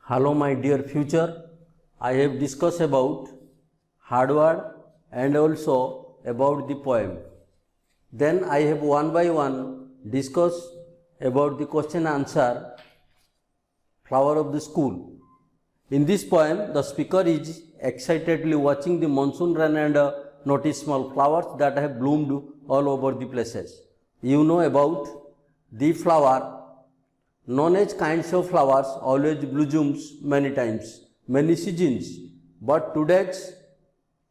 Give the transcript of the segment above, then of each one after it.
Hello my dear future, I have discussed about hardware and also about the poem. Then I have one by one discussed about the question answer flower of the school. In this poem, the speaker is excitedly watching the monsoon rain and notice small flowers that have bloomed all over the places. You know about the flower known as kinds of flowers always blossoms many times, many seasons. But today's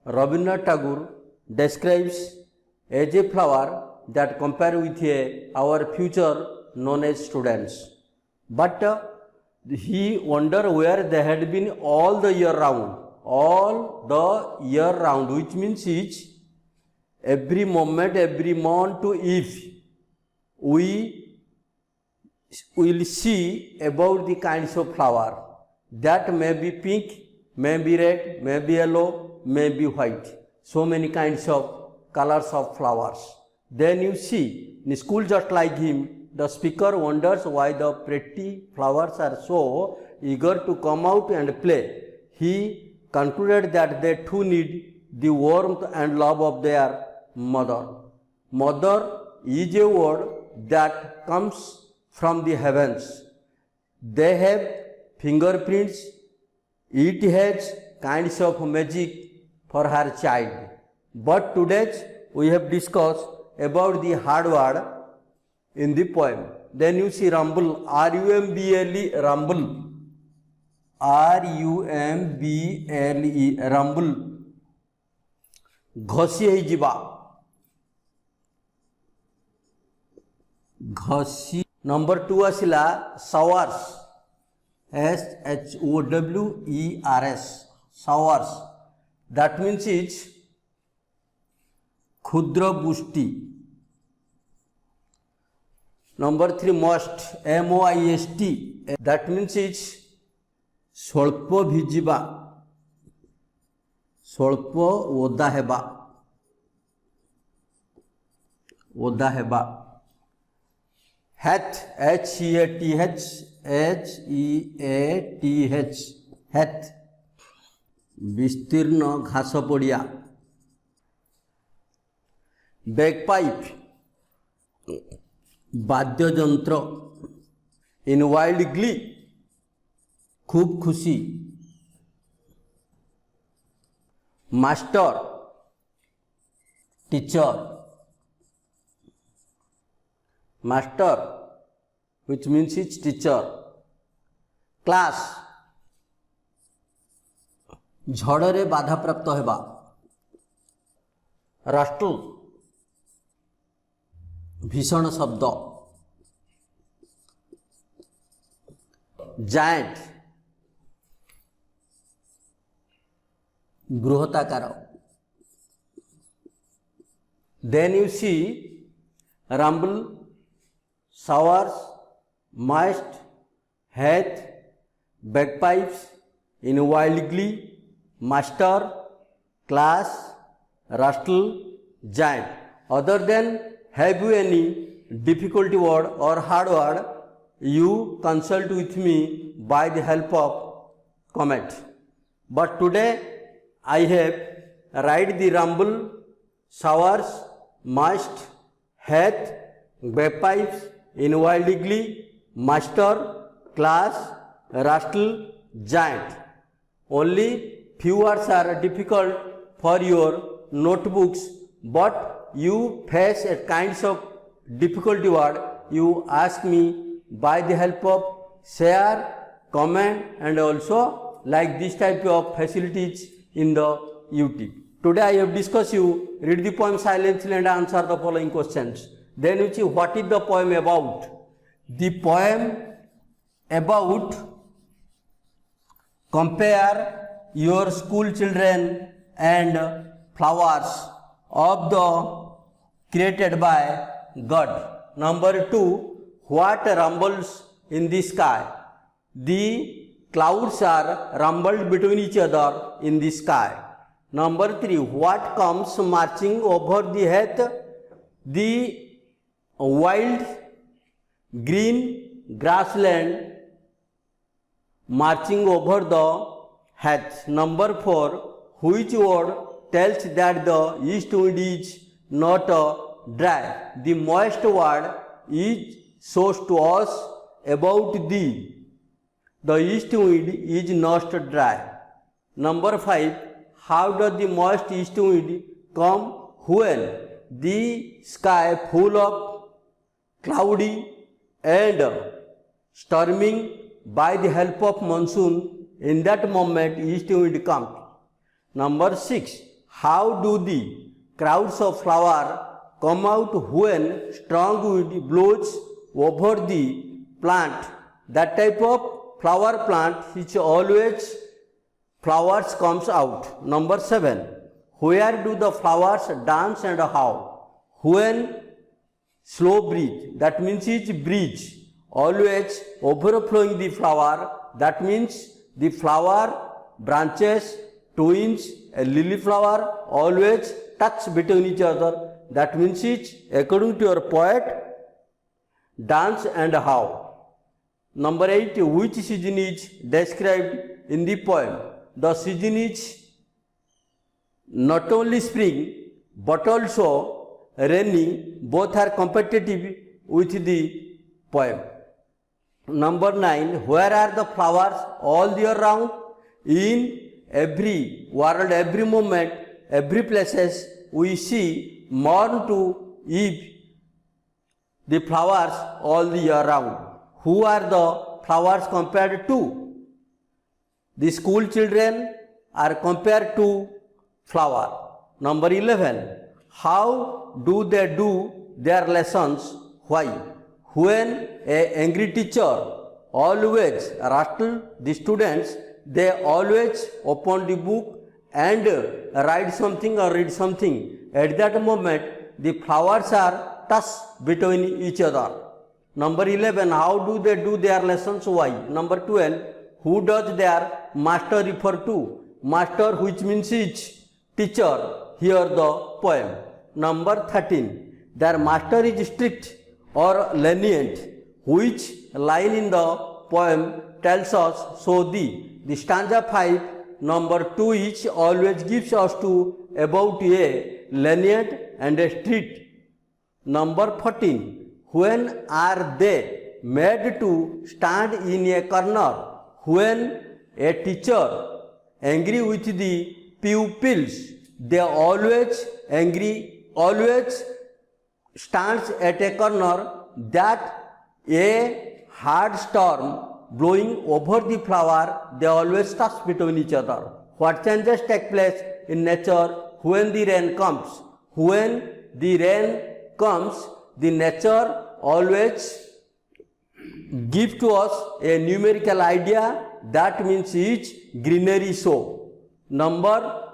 Rabindranath Tagore describes as a flower that compare with our future known as students. But he wondered where they had been all the year round, which means each, every moment, every month, if we will see about the kinds of flower that may be pink, may be red, may be yellow, may be white. So many kinds of colors of flowers. Then you see, in school just like him, the speaker wonders why the pretty flowers are so eager to come out and play. He concluded that they too need the warmth and love of their mother. Mother is a word that comes from the heavens. They have fingerprints. It has kinds of magic for her child. But today we have discussed about the hard word in the poem. Then you see rumble, R-U-M-B-L-E, rumble, R-U-M-B-L-E, rumble, घसी है जीवा, घसी. Number 2 asila showers, S-H-O-W-E-R-S, showers. That means it's khudra bushti. Number 3 moist, M-O-I-S-T, that means it's sholpo bhijiba, sholpo oda heba, oda heba. Hath, H-E-A-T-H, H-E-A-T-H, hath, विस्तीर्ण घास पड़िया. Bagpipe, वाद्य यंत्र. In wild glee, खूब खुशी. Master, teacher. Master, which means it's teacher. Class, झड़रे बाधा प्राप्त हेबा. राष्ट्र, भीषण शब्द. Giant, बृहताकार. Then you see rumble, showers, moist, hath, bagpipes, in wild glee, master, class, rustle, giant. Other than have you any difficult word or hard word, you consult with me by the help of comment. But today I have write the rumble, showers, moist, hath, bagpipes, in wild glee, master, class, rustle, giant. Only few words are difficult for your notebooks, but you face a kinds of difficult word. You ask me by the help of share, comment, and also like this type of facilities in the YouTube. Today I have discussed you. Read the poem silently and answer the following questions. Then you see what is the poem about. The poem about compare your school children and flowers of the created by God. Number 2, what rumbles in the sky? The clouds are rumbled between each other in the sky. Number 3, what comes marching over the heath? The wild green grassland marching over the hedge. Number 4, which word tells that the east wind is not dry? The moist word is shows to us about the east wind is not dry. Number 5, how does the moist east wind come? When the sky full of cloudy and storming. By the help of monsoon, in that moment east wind comes. Number 6, how do the crowds of flower come out when strong wind blows over the plant? That type of flower plant which always flowers comes out. Number 7, where do the flowers dance and how? When slow breeze, that means it's breeze always overflowing the flower, that means the flower branches, twins, a lily flower always touch between each other, that means it's according to your poet dance and how. Number 8, which season is described in the poem? The season is not only spring but also rainy, both are competitive with the poem. Number 9, where are the flowers all year round? In every world, every moment, every places we see morn to eve the flowers all the year round. Who are the flowers compared to? The school children are compared to flower. Number 11, how do they do their lessons? Why? When an angry teacher always rattle the students, they always open the book and write something or read something. At that moment, the flowers are touched between each other. Number 11, how do they do their lessons? Why? Number 12, who does their master refer to? Master, which means is teacher, here the poem. Number 13, their master is strict or lenient. Which line in the poem tells us so? The stanza 5, number 2 each always gives us to about a lenient and a strict. Number 14, when are they made to stand in a corner? When a teacher angry with the pupils, they always stands at a corner, that a hard storm blowing over the flower, they always touch between each other. What changes take place in nature when the rain comes? When the rain comes, the nature always give to us a numerical idea, that means each greenery show. Number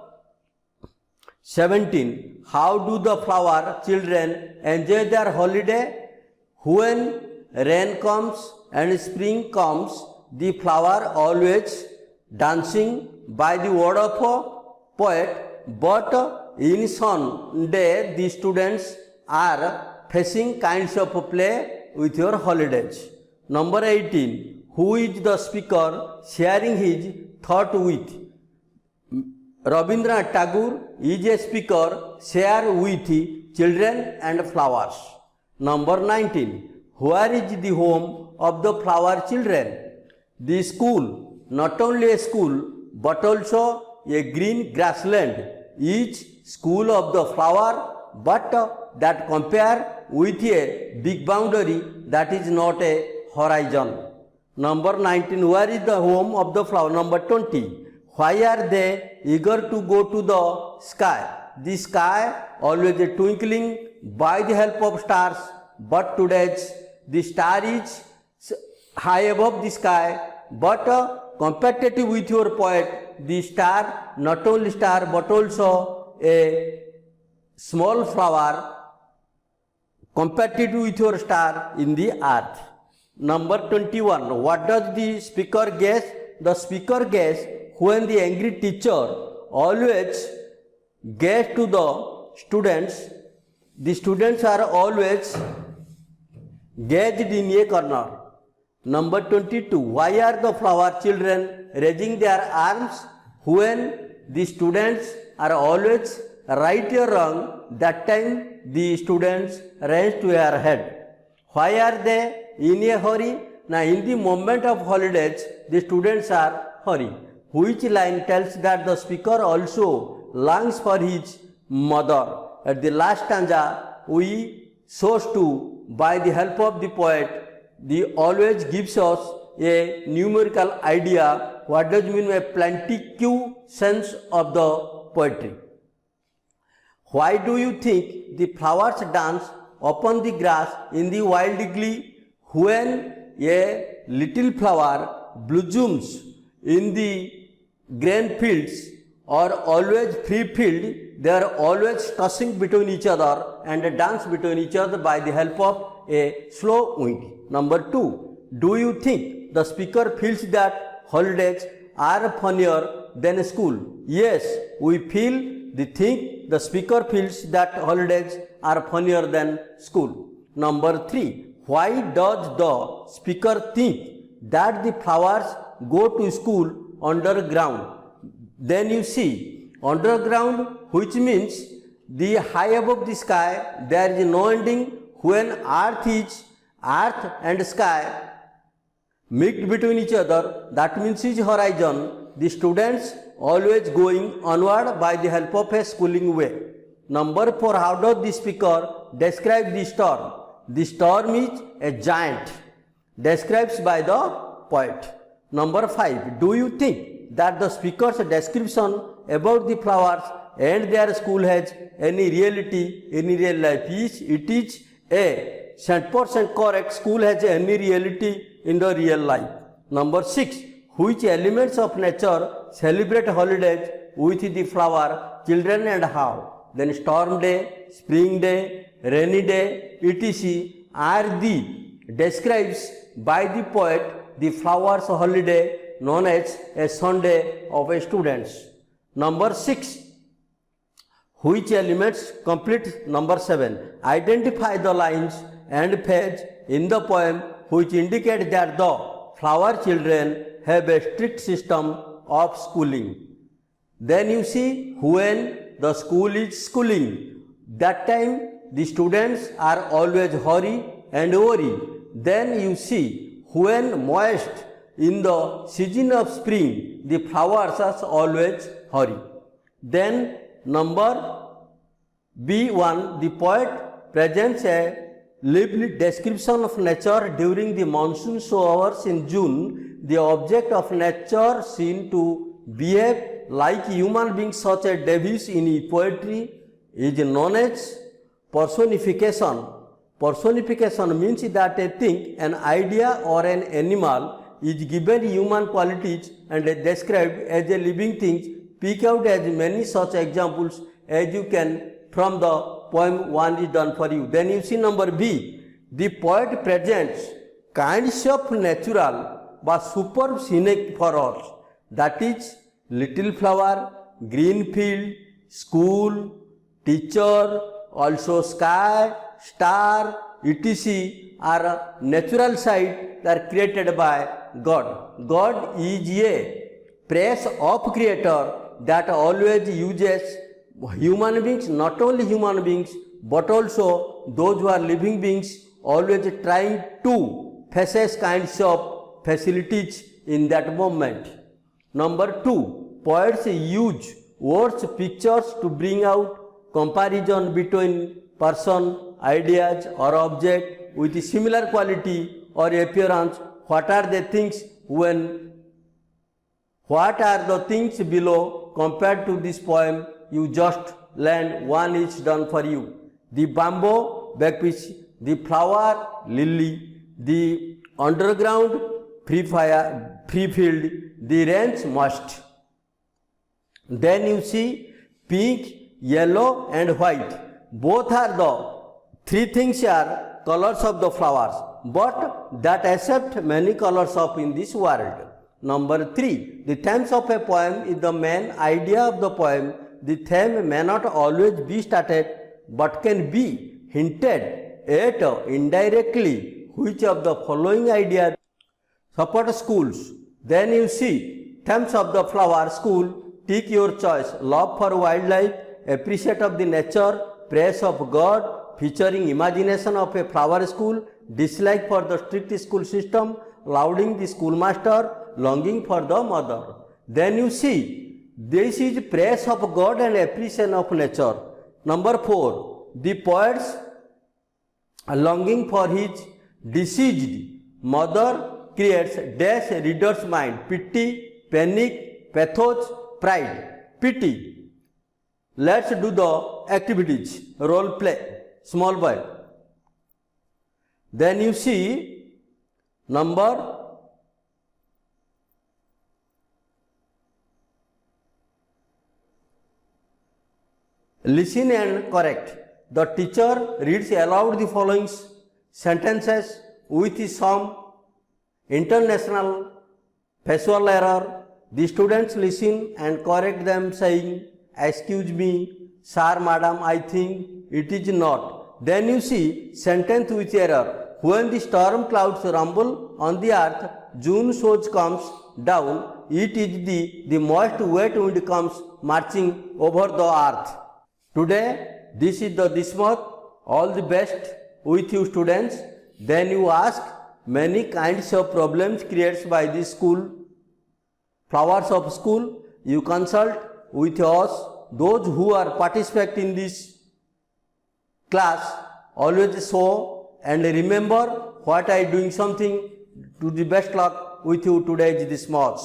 17, how do the flower children enjoy their holiday? When rain comes and spring comes, the flower always dancing by the word of a poet, but in Sunday the students are facing kinds of play with your holidays. Number 18, who is the speaker sharing his thought with? Rabindranath Tagore is a speaker share with children and flowers. Number 19, where is the home of the flower children? The school, not only a school but also a green grassland, each school of the flower, but that compare with a big boundary, that is not a horizon. Number 19, where is the home of the flower? Number 20, why are they eager to go to the sky? The sky always twinkling by the help of stars, but today's the star is high above the sky, but competitive with your poet, the star, not only star but also a small flower competitive with your star in the earth. Number 21, what does the speaker guess? The speaker guess when the angry teacher always gets to the students are always gauged in a corner. Number 22. Why are the flower children raising their arms when the students are always right or wrong? That time the students raise to their head. Why are they in a hurry? Now in the moment of holidays, the students are hurry. Which line tells that the speaker also longs for his mother? At the last stanza, we shows to, by the help of the poet, the always gives us a numerical idea. What does mean by plantic sense of the poetry? Why do you think the flowers dance upon the grass in the wild glee? When a little flower blossoms in the grain fields or always free field, they are always tossing between each other and dance between each other by the help of a slow wind. Number 2. Do you think the speaker feels that holidays are funnier than school? Yes, we feel the speaker feels that holidays are funnier than school. Number 3. Why does the speaker think that the flowers go to school underground? Then you see underground, which means the high above the sky, there is no ending. When earth and sky mixed between each other, that means is horizon. The students always going onward by the help of a schooling way. Number 4. How does the speaker describe the storm? The storm is a giant, described by the poet. Number 5. Do you think that the speaker's description about the flowers and their school has any reality in real life? It is a 100% correct. School has any reality in the real life. Number 6. Which elements of nature celebrate holidays with the flower children and how? Then storm day, spring day, rainy day, etc. are the describes by the poet the flowers holiday known as a Sunday of a students. Number 6. Which elements complete? Number 7. Identify the lines and page in the poem which indicate that the flower children have a strict system of schooling. Then you see when the school is schooling, that time the students are always hurry and worry. Then you see when moist in the season of spring, the flowers are always hurry. Then number B1, the poet presents a lively description of nature during the monsoon showers in June. The object of nature seen to behave like human beings, such as Davis in poetry, is known as personification. Personification means that a thing, an idea or an animal is given human qualities and is described as a living thing. Pick out as many such examples as you can from the poem 1 is done for you. Then you see number B. The poet presents kinds of natural but superb scenic for us. That is little flower, green field, school, teacher, also sky, star, etc. are natural sight that are created by God. God is a praise of creator that always uses human beings, not only human beings, but also those who are living beings, always trying to faces kinds of facilities in that moment. Number 2, poets use words, pictures to bring out comparison between person, ideas or object with similar quality or appearance. What are the things what are the things below compared to this poem? You just learn. 1 is done for you. The bamboo, backfish, the flower, lily, the underground, free field, the range, must. Then you see pink, yellow and white. Both are the 3 things are colors of the flowers, but that accept many colors of in this world. Number 3, the themes of a poem is the main idea of the poem. The theme may not always be stated, but can be hinted at indirectly. Which of the following ideas Support schools. Then you see themes of the flower school. Take your choice. Love for wildlife, appreciate of the nature, praise of God, featuring imagination of a flower school, dislike for the strict school system, lauding the schoolmaster, longing for the mother. Then you see, this is praise of God and appreciation of nature. Number 4, the poet's longing for his deceased mother creates dash reader's mind, pity, panic, pathos, pride, pity. Let's do the activities. Role play, small boy. Then you see number 'Listen and correct'. The teacher reads aloud the following sentences with some international facial error. The students listen and correct them saying, "Excuse me, sir, madam, I think it is not." Then you see sentence with error. When the storm clouds rumble on the earth, June shows comes down. It is the moist wet wind comes marching over the earth. Today, this is this month. All the best with you students. Then you ask many kinds of problems created by this school, flowers of school. You consult with us, those who are participate in this class. Always show and remember what I doing something. To the best luck with you today is this much.